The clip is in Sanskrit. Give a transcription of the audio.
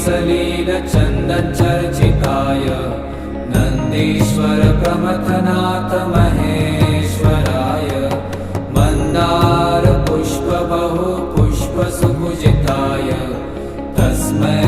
सलीलचन्दनचर्चिताय नन्दीश्वर प्रमथनाथ महेश्वराय मन्दार पुष्प बहु पुष्प सुपूजिताय तस्मै